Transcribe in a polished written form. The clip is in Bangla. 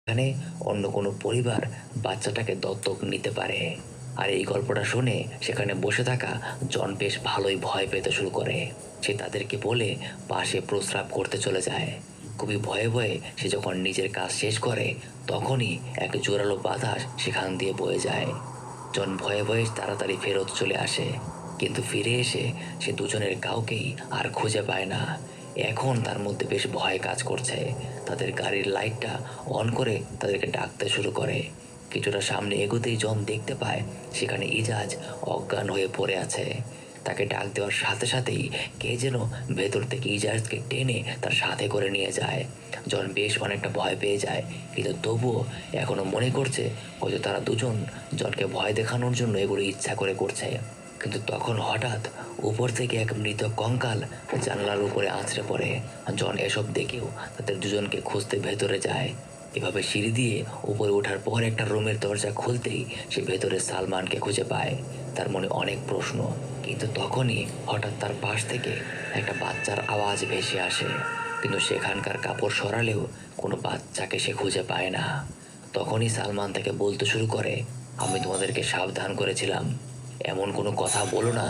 এখানে অন্য কোনো পরিবার বাচ্চাটাকে দত্তক নিতে পারে। আর এই গল্পটা শুনে সেখানে বসে থাকা জন বেশ ভালোই ভয় পেতে শুরু করে। সে তাদেরকে বলে পাশে প্রস্রাব করতে চলে যায়। খুবই ভয়ে ভয়ে সে যখন নিজের কাজ শেষ করে তখনই এক জোরালো বাতাস সেখান দিয়ে বয়ে যায়। জন ভয়ে ভয়ে তাড়াতাড়ি ফেরত চলে আসে, কিন্তু ফিরে এসে সে দুজনের কাউকেই আর খুঁজে পায় না। এখন তার মধ্যে বেশ ভয় কাজ করছে। তাদের গাড়ির লাইটটা অন করে তাদেরকে ডাকতে শুরু করে। কিছুটা সামনে এগোতেই জন দেখতে পায় সেখানে ইজাজ অজ্ঞান হয়ে পড়ে আছে। তাকে ডাক দেওয়ার সাথে সাথেই কে যেন ভেতর থেকে ইজাজকে টেনে তার সাথে করে নিয়ে যায়। জন বেশ অনেকটা ভয় পেয়ে যায়, কিন্তু তবুও এখনো মনে করছে হয়তো তারা দুজন জনকে ভয় দেখানোর জন্য এগুলো ইচ্ছা করে করছে। কিন্তু তখন হঠাৎ উপর থেকে এক মৃত কঙ্কাল জানালার উপরে আছড়ে পড়ে। জন এসব দেখেও তাদের দুজনকে খুঁজতে ভেতরে যায়। এভাবে সিঁড়ি দিয়ে উপরে ওঠার পর একটা রুমের দরজা খুলতেই সে ভেতরে সালমানকে খুঁজে পায়। তার মনে অনেক প্রশ্ন, কিন্তু তখনই হঠাৎ তার পাশ থেকে একটা বাচ্চার আওয়াজ ভেসে আসে। কিন্তু সেখানকার কাপড় সরালেও কোনো বাচ্চাকে সে খুঁজে পায় না। তখনই সালমান তাকে বলতে শুরু করে, আমি তোমাদেরকে সাবধান করেছিলাম, এমন কোনো কথা বলো না